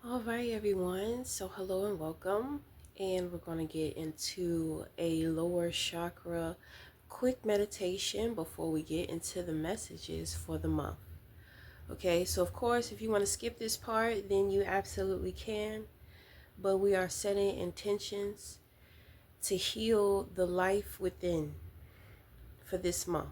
All right, everyone. So, hello and welcome. And we're going to get into a lower chakra quick meditation before we get into the messages for the month. Okay, so of course, if you want to skip this part, then you absolutely can. But we are setting intentions to heal the life within for this month.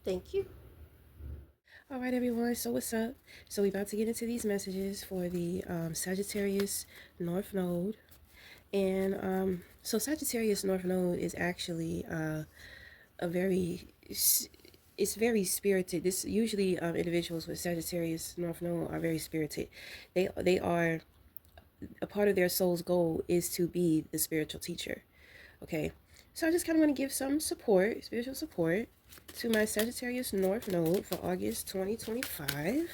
Thank you. All right, everyone. So, what's up? So, we're about to get into these messages for the Sagittarius North Node. And so Sagittarius North Node is actually a very it's very spirited. This usually individuals with Sagittarius North Node are very spirited. They are a part of their soul's goal is to be the spiritual teacher. Okay, so I just kind of want to give some support, spiritual support, to my Sagittarius North Node for August 2025.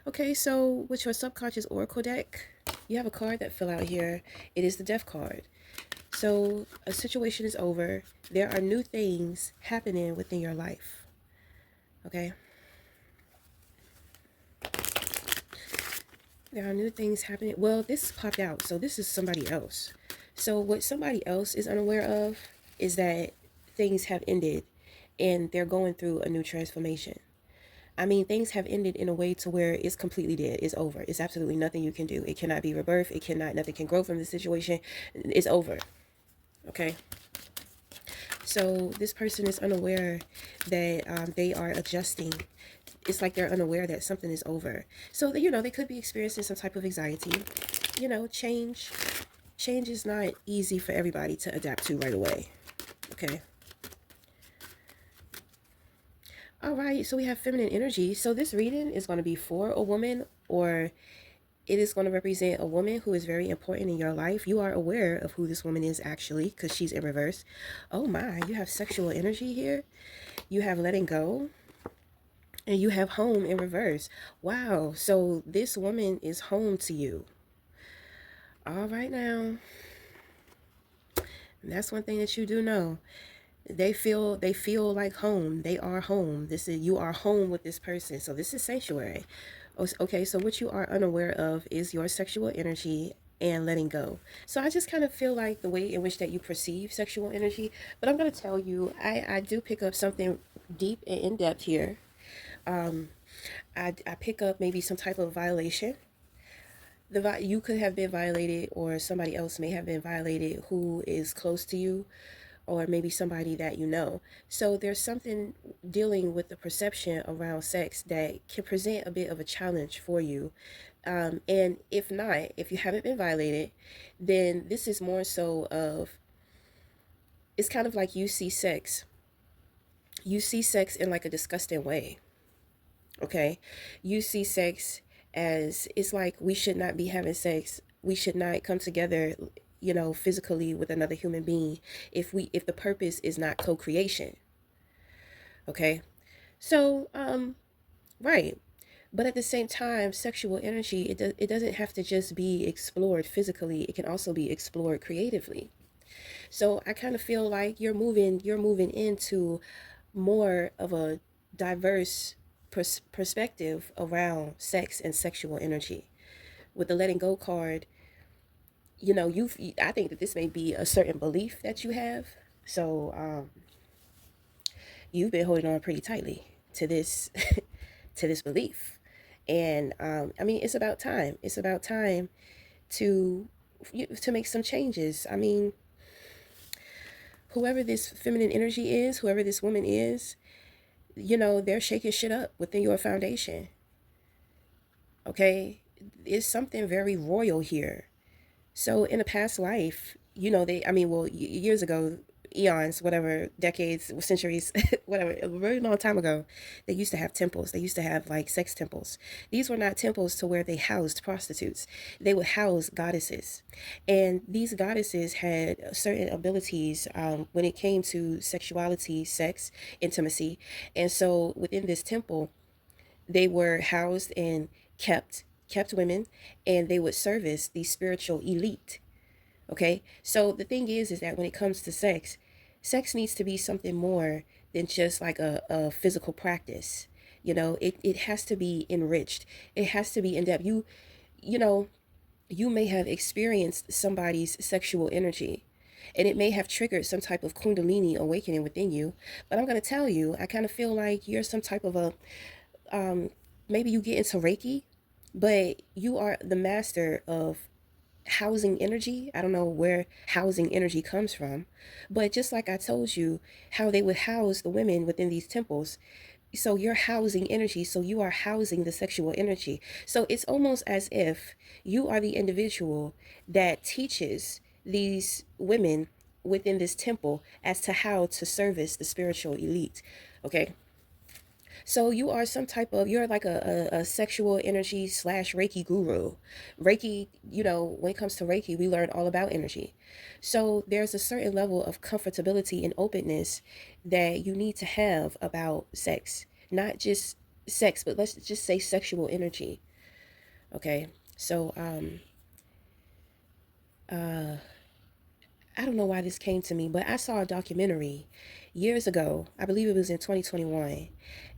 Okay, so with your subconscious oracle deck, you have a card that fell out here. It is the Death card. So a situation is over. There are new things happening within your life. Okay? There are new things happening. Well, this popped out. So this is somebody else. So what somebody else is unaware of is that things have ended and they're going through a new transformation. I mean, things have ended in a way to where it's completely dead. It's over. It's absolutely nothing you can do. It cannot be rebirthed. Nothing can grow from the situation. It's over. Okay? So this person is unaware that they are adjusting. It's like they're unaware that something is over. So they could be experiencing some type of anxiety. Change is not easy for everybody to adapt to right away. Okay. All right. So we have feminine energy. So this reading is going to be for a woman, or it is going to represent a woman who is very important in your life. You are aware of who this woman is actually because she's in reverse. Oh my, you have sexual energy here. You have letting go. And you have home in reverse. Wow. So this woman is home to you. All right now. And that's one thing that you do know. They feel like home. They are home. This is you are home with this person. So this is sanctuary. Okay, so what you are unaware of is your sexual energy and letting go. So I just kind of feel like the way in which that you perceive sexual energy, but I'm going to tell you, I do pick up something deep and in depth here. Um, I pick up maybe some type of violation. You could have been violated, or somebody else may have been violated who is close to you, or maybe somebody that you know. So there's something dealing with the perception around sex that can present a bit of a challenge for you. And if not, if you haven't been violated, then this is more so of, it's kind of like you see sex. You see sex in like a disgusting way. Okay, you see sex as, it's like we should not be having sex. We should not come together, physically with another human being if the purpose is not co-creation. Okay, so right, But at the same time, sexual energy, it doesn't have to just be explored physically. It can also be explored creatively. So I kind of feel like you're moving into more of a diverse perspective around sex and sexual energy. With the letting go card, I think that this may be a certain belief that you have. So you've been holding on pretty tightly to this to this belief. And I mean, it's about time. It's about time to to make some changes. I mean, whoever this feminine energy is, whoever this woman is, they're shaking shit up within your foundation. Okay? It's something very royal here. So in a past life, years ago, eons, whatever, decades, centuries, whatever, a very long time ago, they used to have temples. They used to have like sex temples. These were not temples to where they housed prostitutes. They would house goddesses. And these goddesses had certain abilities when it came to sexuality, sex, intimacy. And so within this temple, they were housed and kept women, and they would service the spiritual elite. Okay, so the thing is that when it comes to sex, sex needs to be something more than just like a physical practice. It has to be enriched. It has to be in depth. You know you may have experienced somebody's sexual energy, and it may have triggered some type of kundalini awakening within you. But I'm going to tell you, I kind of feel like you're some type of a maybe you get into Reiki, but you are the master of housing energy. I don't know where housing energy comes from, but just like I told you, how they would house the women within these temples. So you're housing energy, so you are housing the sexual energy. So it's almost as if you are the individual that teaches these women within this temple as to how to service the spiritual elite. Okay, so you're like a sexual energy slash Reiki guru. Reiki, when it comes to Reiki, we learn all about energy. So there's a certain level of comfortability and openness that you need to have about sex. Not just sex, but let's just say sexual energy. Okay. So I don't know why this came to me, but I saw a documentary years ago. I believe it was in 2021.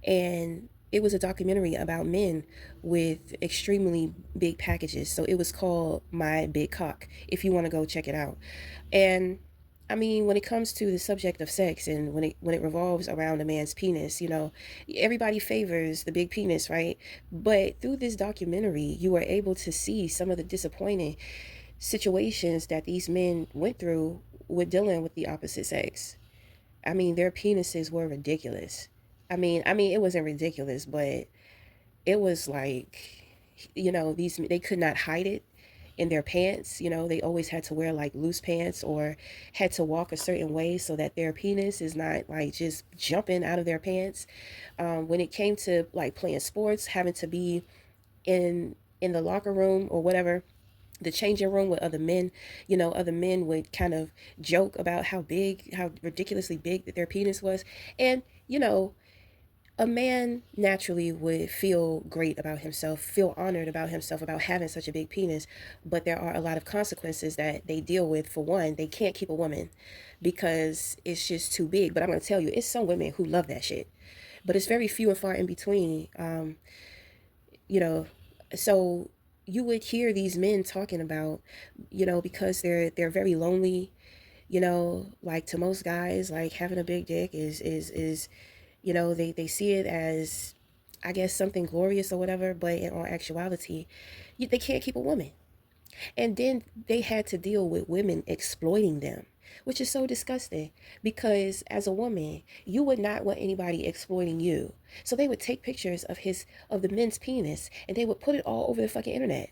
And it was a documentary about men with extremely big packages. So it was called My Big Cock, if you want to go check it out. And I mean, when it comes to the subject of sex and when it revolves around a man's penis, everybody favors the big penis, right? But through this documentary, you were able to see some of the disappointing situations that these men went through with dealing with the opposite sex. I mean, their penises were ridiculous. I mean, it wasn't ridiculous, but it was like, these they could not hide it in their pants. They always had to wear like loose pants or had to walk a certain way so that their penis is not like just jumping out of their pants. When it came to like playing sports, having to be in the locker room or whatever, the changing room with other men, other men would kind of joke about how ridiculously big that their penis was. And, a man naturally would feel great about himself, feel honored about himself, about having such a big penis. But there are a lot of consequences that they deal with. For one, they can't keep a woman because it's just too big. But I'm going to tell you, it's some women who love that shit. But it's very few and far in between. You know, so you would hear these men talking about, because they're very lonely, like to most guys, like having a big dick is they see it as, I guess, something glorious or whatever, but in all actuality, they can't keep a woman. And then they had to deal with women exploiting them, which is so disgusting because as a woman, you would not want anybody exploiting you. So they would take pictures of the men's penis and they would put it all over the fucking internet.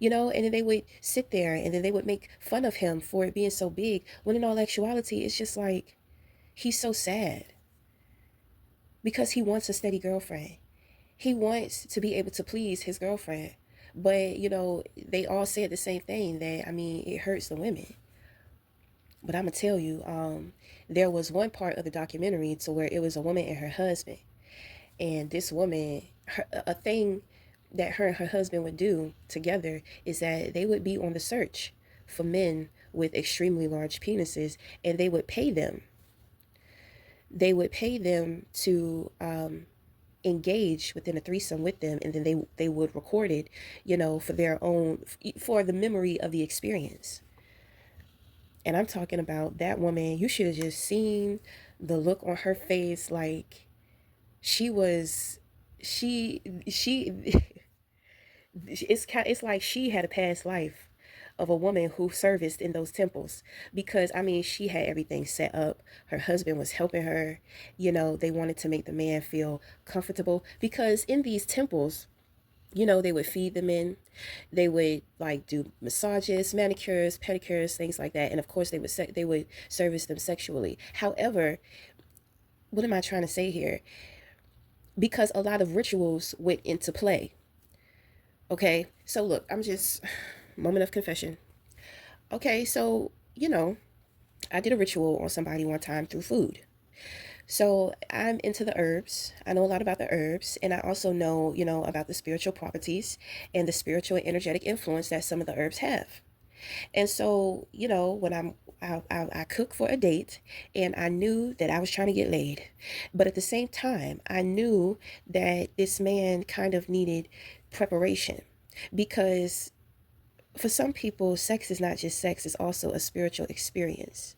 And then they would sit there and then they would make fun of him for it being so big, when in all actuality, it's just like he's so sad because he wants a steady girlfriend. He wants to be able to please his girlfriend. But, they all said the same thing, that, I mean, it hurts the women. But I'm going to tell you, there was one part of the documentary to where it was a woman and her husband. And this woman, a thing that her and her husband would do together is that they would be on the search for men with extremely large penises, and they would pay them. They would pay them to engage within a threesome with them, and then they would record it, for their own, for the memory of the experience. And I'm talking about that woman. You should have just seen the look on her face, like she was, she it's like she had a past life of a woman who serviced in those temples, because I mean she had everything set up. Her husband was helping her. They wanted to make the man feel comfortable, because in these temples, they would feed the men. They would like do massages, manicures, pedicures, things like that, and of course they would service them sexually. However, what am I trying to say here? Because a lot of rituals went into play. Okay, so look, I'm just moment of confession. Okay, so I did a ritual on somebody one time through food. So I'm into the herbs. I know a lot about the herbs, and I also know, about the spiritual properties and the spiritual and energetic influence that some of the herbs have. And so, when I cook for a date, and I knew that I was trying to get laid, but at the same time, I knew that this man kind of needed preparation, because for some people, sex is not just sex; it's also a spiritual experience.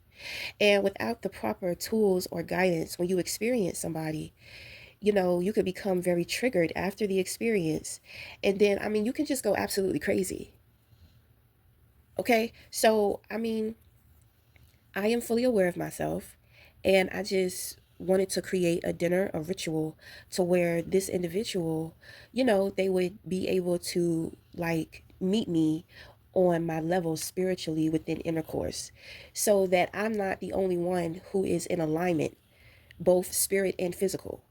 And without the proper tools or guidance, when you experience somebody, you could become very triggered after the experience. And then, I mean, you can just go absolutely crazy. Okay. So, I mean, I am fully aware of myself, and I just wanted to create a dinner, a ritual, to where this individual, they would be able to like meet me on my level spiritually within intercourse, so that I'm not the only one who is in alignment, both spirit and physical.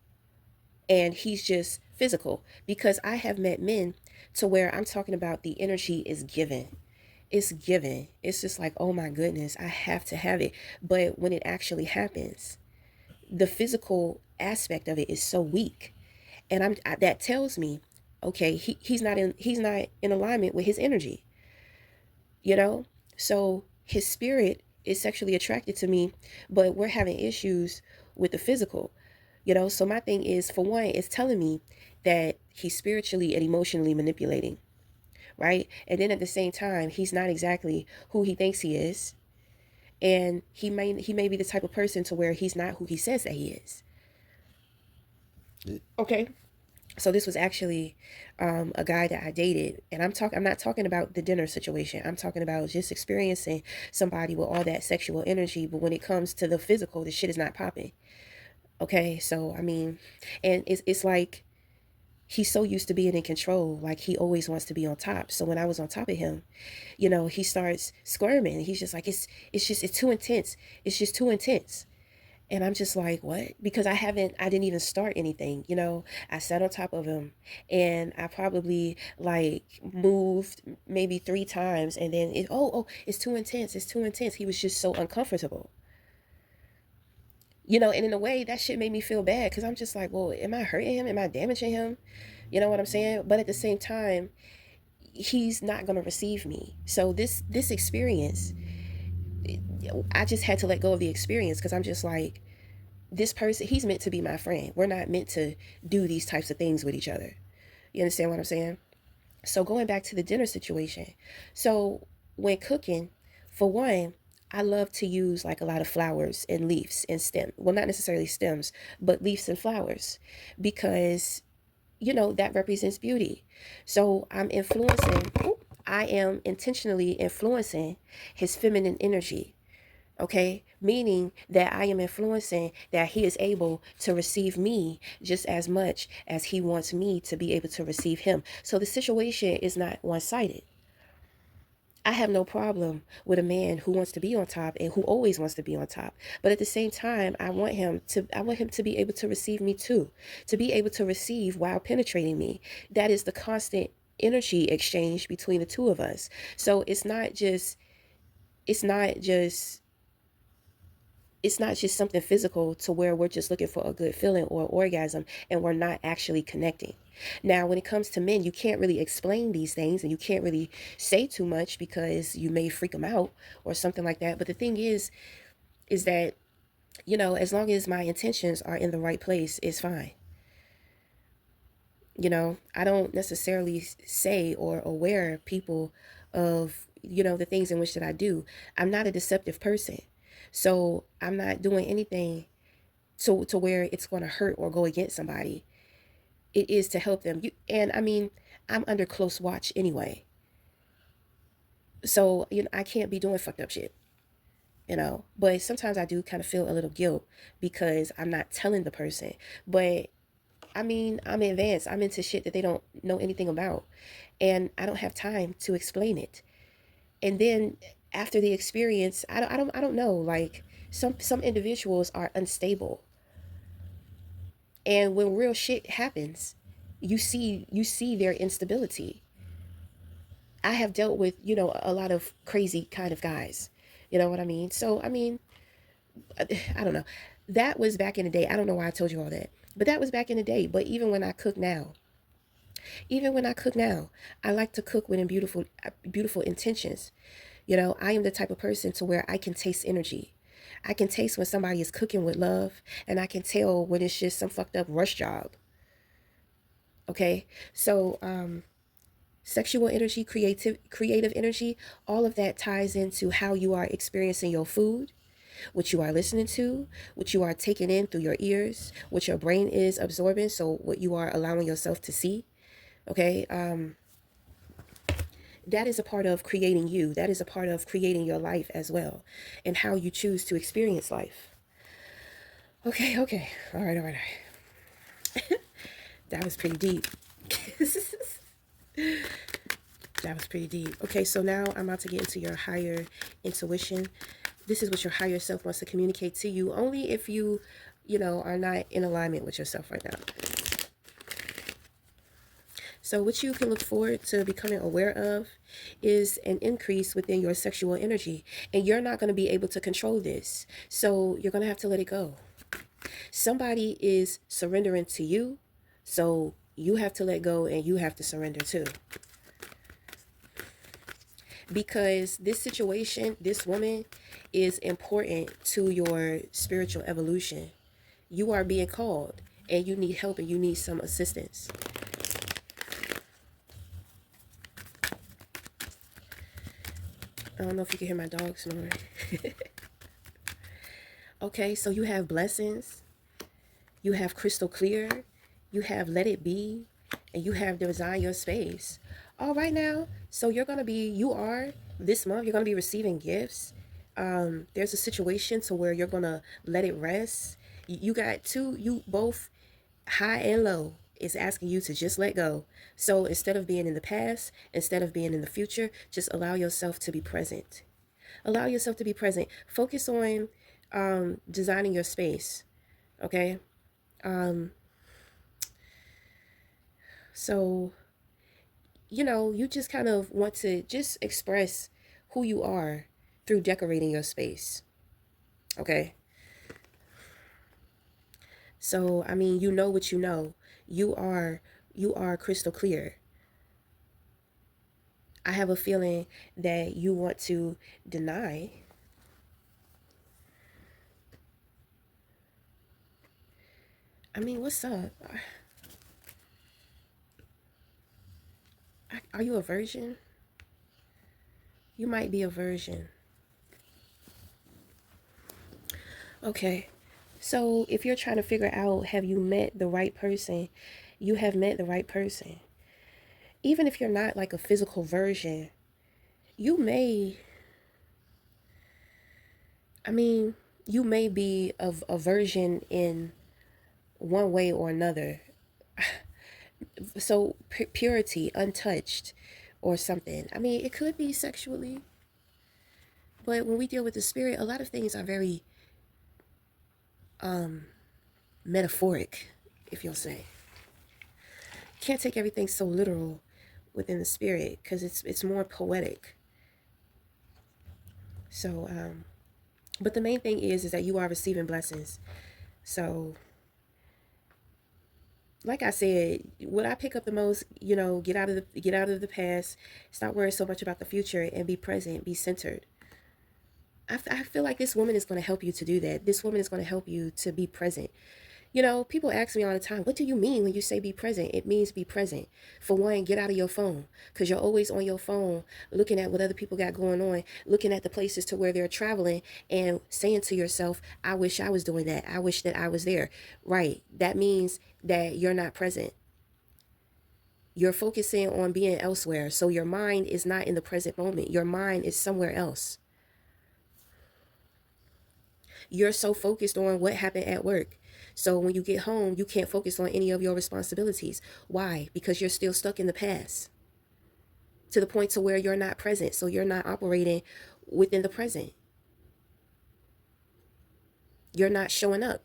And he's just physical, because I have met men to where I'm talking about the energy is given. It's given. It's just like, oh my goodness, I have to have it. But when it actually happens, the physical aspect of it is so weak. And that tells me, okay, he's not in alignment with his energy, you know? So his spirit is sexually attracted to me, but we're having issues with the physical. So my thing is, for one, it's telling me that he's spiritually and emotionally manipulating, right? And then at the same time, he's not exactly who he thinks he is, and he may be the type of person to where he's not who he says that he is. Okay. So this was actually a guy that I dated, and I'm not talking about the dinner situation. I'm talking about just experiencing somebody with all that sexual energy, but when it comes to the physical, the shit is not popping. Okay, so I mean, and it's like he's so used to being in control, like he always wants to be on top. So when I was on top of him, he starts squirming. He's just like, it's too intense. It's just too intense. And I'm just like, what? Because I didn't even start anything. I sat on top of him, and I probably like moved maybe 3 times, and then oh, it's too intense. It's too intense. He was just so uncomfortable. And in a way that shit made me feel bad, because I'm just like, well, am I hurting him? Am I damaging him? You know what I'm saying? But at the same time, he's not going to receive me. So this experience, I just had to let go of the experience, because I'm just like, this person, he's meant to be my friend. We're not meant to do these types of things with each other. You understand what I'm saying? So going back to the dinner situation. So when cooking, for one, I love to use like a lot of flowers and leaves and stem. Well, not necessarily stems, but leaves and flowers, because that represents beauty. So I am intentionally influencing his feminine energy. Okay, meaning that I am influencing that he is able to receive me just as much as he wants me to be able to receive him. So the situation is not one-sided. I have no problem with a man who wants to be on top and who always wants to be on top. But at the same time, I want him to be able to receive me too, to be able to receive while penetrating me. That is the constant energy exchange between the two of us. So it's not just it's not just something physical to where we're just looking for a good feeling or orgasm and we're not actually connecting. Now, when it comes to men, you can't really explain these things and you can't really say too much because you may freak them out or something like that. But the thing is that, as long as my intentions are in the right place, it's fine. I don't necessarily say or aware people of, the things in which that I do. I'm not a deceptive person. So I'm not doing anything to where it's going to hurt or go against somebody. It is to help them. And I mean, I'm under close watch anyway. So, I can't be doing fucked up shit. But sometimes I do kind of feel a little guilt because I'm not telling the person. But I mean, I'm advanced. I'm into shit that they don't know anything about. And I don't have time to explain it. And then after the experience, I don't know, like some individuals are unstable. And when real shit happens, you see their instability. I have dealt with, a lot of crazy kind of guys. You know what I mean? So, I mean, I don't know. That was back in the day. I don't know why I told you all that. But that was back in the day. But even when I cook now, I like to cook with beautiful intentions. I am the type of person to where I can taste energy. I can taste when somebody is cooking with love, and I can tell when it's just some fucked up rush job. Okay? So, sexual energy, creative energy, all of that ties into how you are experiencing your food, what you are listening to, what you are taking in through your ears, what your brain is absorbing, so what you are allowing yourself to see. Okay? That is a part of creating you. That is a part of creating your life as well, and how you choose to experience life. Okay, okay. All right, all right, all right. That was pretty deep. That was pretty deep. Okay, so now I'm about to get into your higher intuition. This is what your higher self wants to communicate to you, only if you are not in alignment with yourself right now. So what you can look forward to becoming aware of is an increase within your sexual energy. And you're not going to be able to control this. So you're going to have to let it go. Somebody is surrendering to you. So you have to let go and you have to surrender too. Because this situation, this woman, is important to your spiritual evolution. You are being called and you need help and you need some assistance. I don't know if you can hear my dog snoring. Okay, so you have blessings, you have crystal clear, you have let it be, and you have design your space. All right now, so this month, you're going to be receiving gifts. There's a situation to where you're going to let it rest. You got you both high and low is asking you to just let go. So instead of being in the past, instead of being in the future, just allow yourself to be present. Allow yourself to be present. Focus on designing your space. Okay. So, you just kind of want to just express who you are through decorating your space. Okay. So, I mean, you know what you know. You are crystal clear. I have a feeling that you want to deny. I mean, what's up? Are you a virgin? You might be a virgin. Okay. So if you're trying to figure out, have you met the right person? You have met the right person. Even if you're not like a physical version, you may, I mean, you may be of a version in one way or another. So purity, untouched, or something. I mean, it could be sexually, but when we deal with the spirit, a lot of things are very metaphoric, if you'll say. Can't take everything so literal within the spirit because it's more poetic. So But the main thing is that you are receiving blessings. So, like I said, what I pick up the most, get out of the past, stop worrying so much about the future, and be present, be centered. I feel like this woman is going to help you to do that. This woman is going to help you to be present. People ask me all the time, what do you mean when you say be present? It means be present. For one, get out of your phone, because you're always on your phone looking at what other people got going on, looking at the places to where they're traveling and saying to yourself, I wish I was doing that. I wish that I was there. Right. That means that you're not present. You're focusing on being elsewhere. So your mind is not in the present moment. Your mind is somewhere else. You're so focused on what happened at work. So when you get home, you can't focus on any of your responsibilities. Why? Because you're still stuck in the past to the point to where you're not present. So you're not operating within the present. You're not showing up.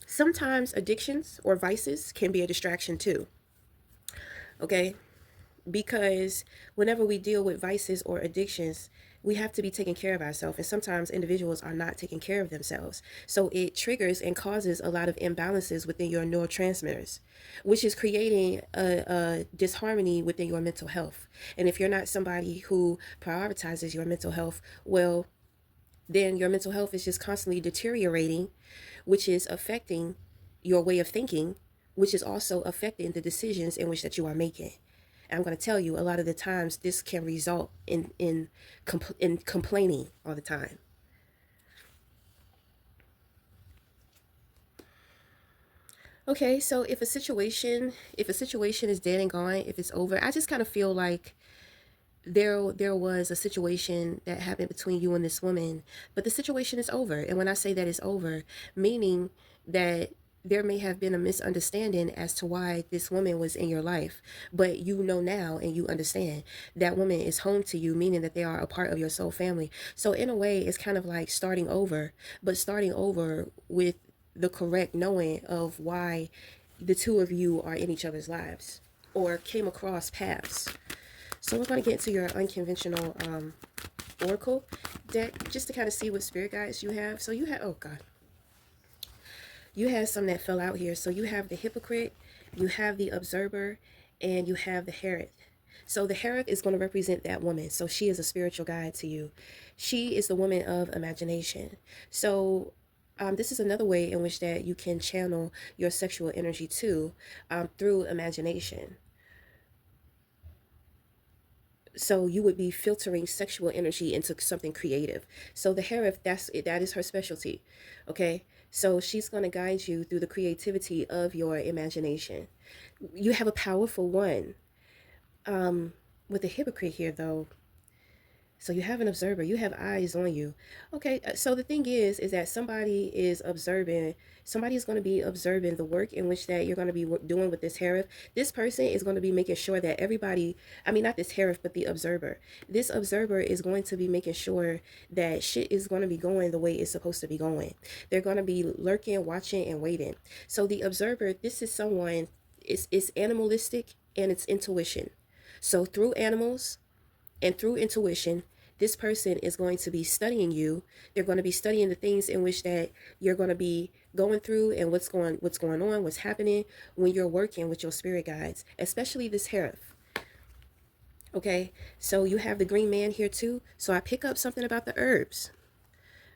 Sometimes addictions or vices can be a distraction too. Okay? Because whenever we deal with vices or addictions, we have to be taking care of ourselves, and sometimes individuals are not taking care of themselves, so it triggers and causes a lot of imbalances within your neurotransmitters, which is creating a disharmony within your mental health. And if you're not somebody who prioritizes your mental health, well, then your mental health is just constantly deteriorating, which is affecting your way of thinking, which is also affecting the decisions in which that you are making. I'm going to tell you, a lot of the times this can result in complaining all the time. Okay, so if a situation is dead and gone, if it's over, I just kind of feel like there was a situation that happened between you and this woman, but the situation is over. And when I say that it's over, meaning that there may have been a misunderstanding as to why this woman was in your life, but you know now and you understand that woman is home to you, meaning that they are a part of your soul family. So in a way, it's kind of like starting over, but starting over with the correct knowing of why the two of you are in each other's lives or came across paths. So we're going to get into your unconventional oracle deck just to kind of see what spirit guides you have. So you have, oh God, you have some that fell out here. So you have the hypocrite, you have the observer, and you have the herod. So the herod is going to represent that woman. So she is a spiritual guide to you. She is the woman of imagination. So this is another way in which that you can channel your sexual energy too, through imagination. So you would be filtering sexual energy into something creative. So the harif, that is her specialty. Okay, so she's going to guide you through the creativity of your imagination. You have a powerful one. With the hypocrite here though, so you have an observer, you have eyes on you. Okay, so the thing is that somebody is going to be observing the work in which that you're going to be doing with this harif. This person is going to be making sure that everybody, I mean, not this harif, but the observer. This observer is going to be making sure that shit is going to be going the way it's supposed to be going. They're going to be lurking, watching, and waiting. So the observer, this is someone, it's animalistic and it's intuition. So through animals, and through intuition, this person is going to be studying you. They're going to be studying the things in which that you're going to be going through and what's going on, what's happening when you're working with your spirit guides, especially this Harif. Okay, so you have the green man here too. So I pick up something about the herbs.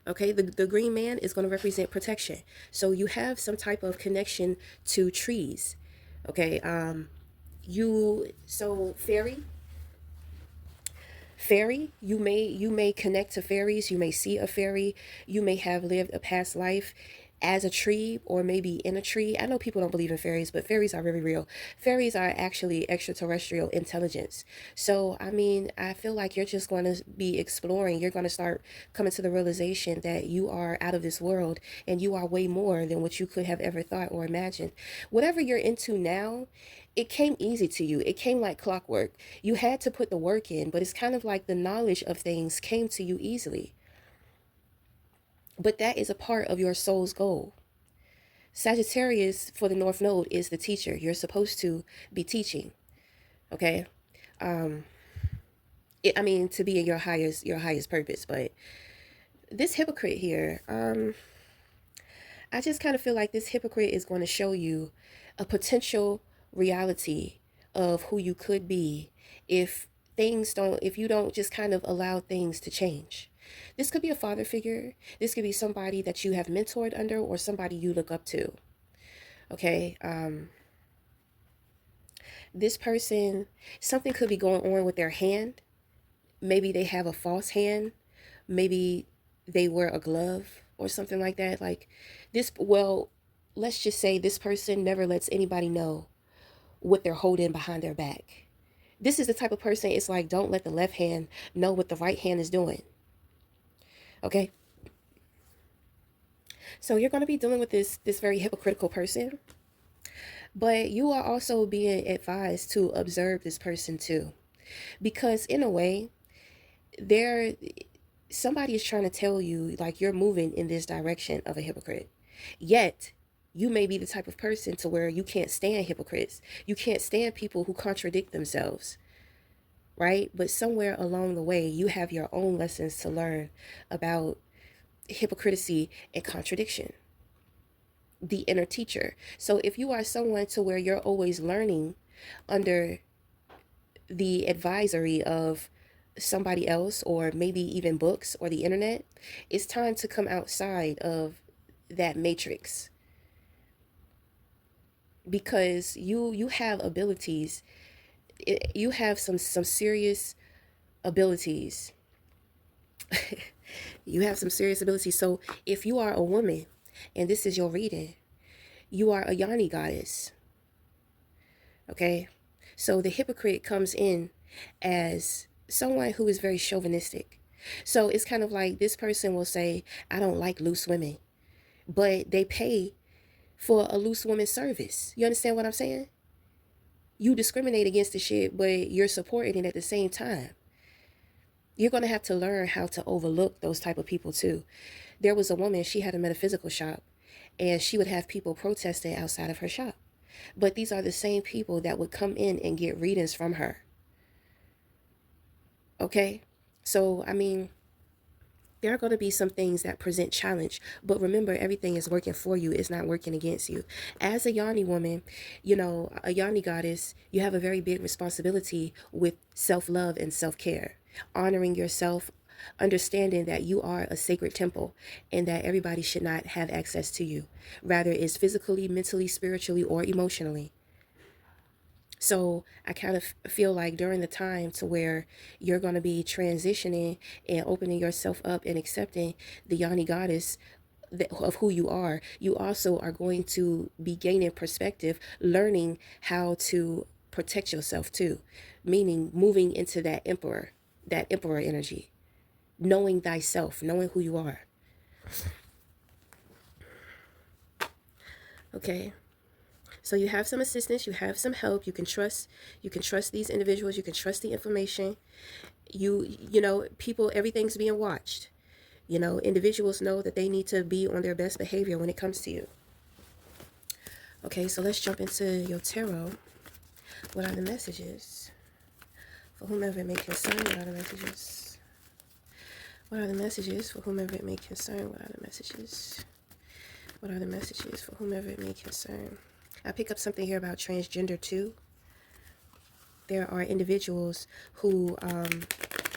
Okay, the green man is going to represent protection. So you have some type of connection to trees. Okay, fairy, you may connect to fairies, you may see a fairy, you may have lived a past life as a tree or maybe in a tree. I know people don't believe in fairies, but fairies are very real. Fairies are actually extraterrestrial intelligence. So I mean, I feel like you're just going to be exploring. You're going to start coming to the realization that you are out of this world and you are way more than what you could have ever thought or imagined. Whatever you're into now, it came easy to you. It came like clockwork. You had to put the work in, but it's kind of like the knowledge of things came to you easily. But that is a part of your soul's goal. Sagittarius for the North Node is the teacher. You're supposed to be teaching. Okay. I mean, to be in your highest purpose. But this hypocrite here, I just kind of feel like this hypocrite is going to show you a potential reality of who you could be if if you don't just kind of allow things to change. This could be a father figure. This could be somebody that you have mentored under or somebody you look up to. Okay. This person, something could be going on with their hand. Maybe they have a false hand. Maybe they wear a glove or something like that. Like this, well, let's just say this person never lets anybody know what they're holding behind their back. This is the type of person, it's like, don't let the left hand know what the right hand is doing. Okay? So you're going to be dealing with this very hypocritical person, but you are also being advised to observe this person too, because in a way, there somebody is trying to tell you like you're moving in this direction of a hypocrite. Yet you may be the type of person to where you can't stand hypocrites. You can't stand people who contradict themselves, right? But somewhere along the way, you have your own lessons to learn about hypocrisy and contradiction, the inner teacher. So if you are someone to where you're always learning under the advisory of somebody else or maybe even books or the internet, it's time to come outside of that matrix, because you have abilities. You have some serious abilities. You have some serious abilities. So if you are a woman and this is your reading, you are a Yanni goddess. Okay? So the hypocrite comes in as someone who is very chauvinistic. So it's kind of like this person will say, I don't like loose women, but they pay for a loose woman service. You understand what I'm saying? You discriminate against the shit, but you're supporting it at the same time. You're going to have to learn how to overlook those type of people too. There was a woman, she had a metaphysical shop, and she would have people protesting outside of her shop. But these are the same people that would come in and get readings from her. Okay? So, I mean, there are going to be some things that present challenge, but remember, everything is working for you. It's not working against you. As a Yanni woman, you know, a Yanni goddess, you have a very big responsibility with self-love and self-care, honoring yourself, understanding that you are a sacred temple and that everybody should not have access to you, rather it's physically, mentally, spiritually, or emotionally. So I kind of feel like during the time to where you're going to be transitioning and opening yourself up and accepting the Yanni goddess of who you also are going to be gaining perspective, learning how to protect yourself too, meaning moving into that emperor energy, knowing thyself, knowing who you are. Okay. So you have some assistance, you have some help, you can trust these individuals, you can trust the information. You know, people, everything's being watched. You know, individuals know that they need to be on their best behavior when it comes to you. Okay, so let's jump into your tarot. What are the messages? For whomever it may concern, what are the messages? What are the messages for whomever it may concern? What are the messages? What are the messages for whomever it may concern? I pick up something here about transgender too. There are individuals who,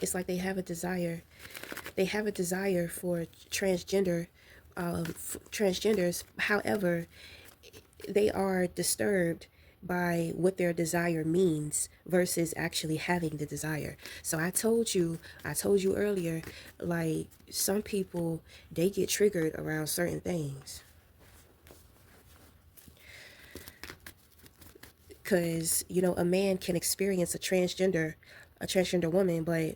it's like they have a desire. They have a desire for transgenders. However, they are disturbed by what their desire means versus actually having the desire. So I told you earlier, like some people, they get triggered around certain things. Because, you know, a man can experience a transgender woman, but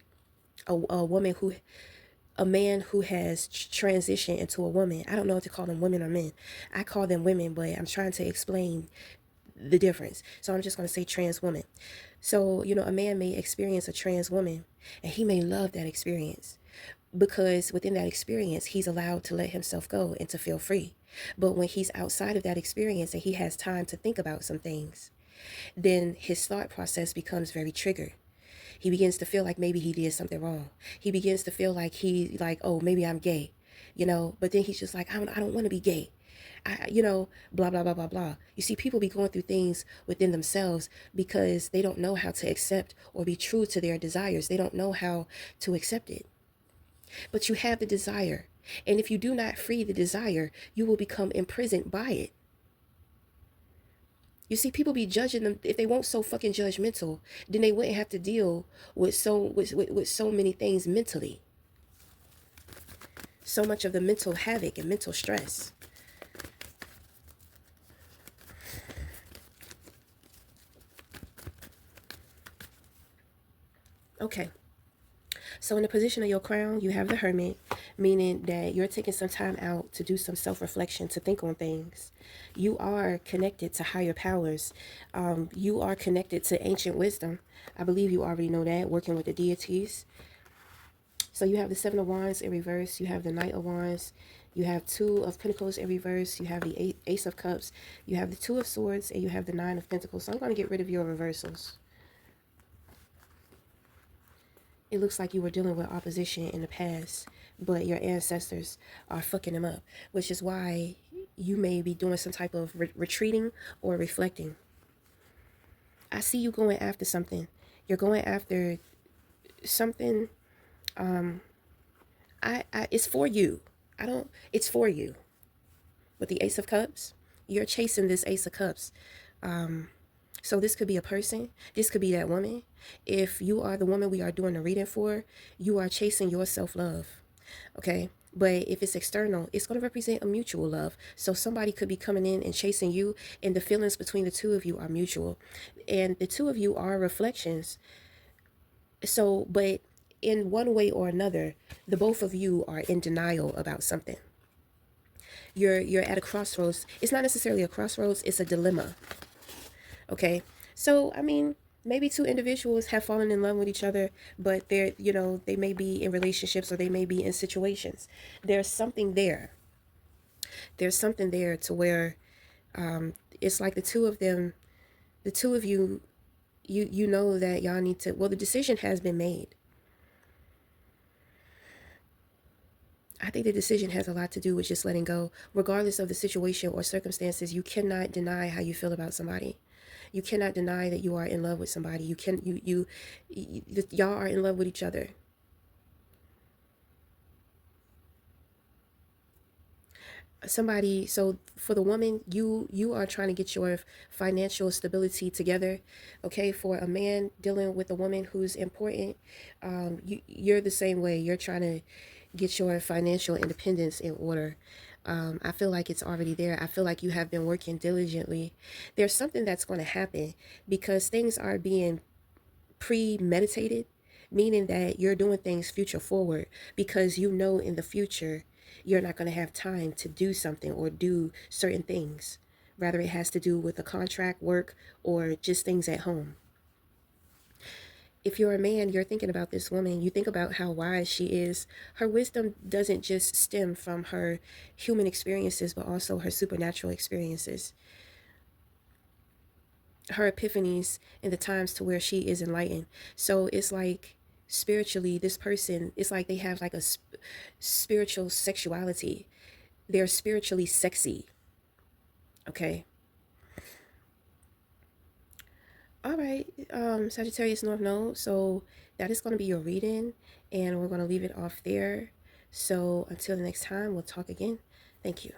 a man who has transitioned into a woman, I don't know if to call them women or men. I call them women, but I'm trying to explain the difference. So I'm just going to say trans woman. So, you know, a man may experience a trans woman and he may love that experience, because within that experience, he's allowed to let himself go and to feel free. But when he's outside of that experience and he has time to think about some things, then his thought process becomes very triggered. He begins to feel like maybe he did something wrong. He begins to feel like oh, maybe I'm gay, but then he's just like, I don't want to be gay. Blah, blah, blah, blah, blah. You see, people be going through things within themselves because they don't know how to accept or be true to their desires. They don't know how to accept it. But you have the desire. And if you do not free the desire, you will become imprisoned by it. You see, people be judging them. If they weren't so fucking judgmental, then they wouldn't have to deal with so many things mentally. So much of the mental havoc and mental stress. Okay. So in the position of your crown, you have the Hermit, meaning that you're taking some time out to do some self-reflection, to think on things. You are connected to higher powers. You are connected to ancient wisdom. I believe you already know that, working with the deities. So you have the Seven of Wands in reverse. You have the Knight of Wands. You have Two of Pentacles in reverse. You have the Ace of Cups. You have the Two of Swords. And you have the Nine of Pentacles. So I'm going to get rid of your reversals. It looks like you were dealing with opposition in the past, but your ancestors are fucking them up, which is why you may be doing some type of retreating or reflecting. I see you going after something. You're going after something. It's for you. It's for you. With the Ace of Cups, you're chasing this Ace of Cups. So this could be a person. This could be that woman. If you are the woman we are doing the reading for, you are chasing your self-love. Okay? But if it's external, it's going to represent a mutual love. So somebody could be coming in and chasing you, and the feelings between the two of you are mutual. And the two of you are reflections. So, but in one way or another, the both of you are in denial about something. You're at a crossroads. It's not necessarily a crossroads, it's a dilemma. Okay, so I mean, maybe two individuals have fallen in love with each other, but they may be in relationships or they may be in situations. There's something there. There's something there to where it's like the two of them, the two of you, you know that y'all need to. Well, the decision has been made. I think the decision has a lot to do with just letting go, regardless of the situation or circumstances. You cannot deny how you feel about somebody. You cannot deny that you are in love with somebody. Y'all are in love with each other. So for the woman, you are trying to get your financial stability together. Okay, for a man dealing with a woman who's important, you're the same way. You're trying to get your financial independence in order. I feel like it's already there. I feel like you have been working diligently. There's something that's going to happen because things are being premeditated, meaning that you're doing things future forward because you know in the future you're not going to have time to do something or do certain things. Rather, it has to do with a contract, work, or just things at home. If you're a man, you're thinking about this woman, you think about how wise she is. Her wisdom doesn't just stem from her human experiences, but also her supernatural experiences. Her epiphanies in the times to where she is enlightened. So it's like spiritually, this person, it's like they have like a spiritual sexuality. They're spiritually sexy. Okay. All right, Sagittarius North Node. So that is going to be your reading, and we're going to leave it off there. So until the next time, we'll talk again. Thank you.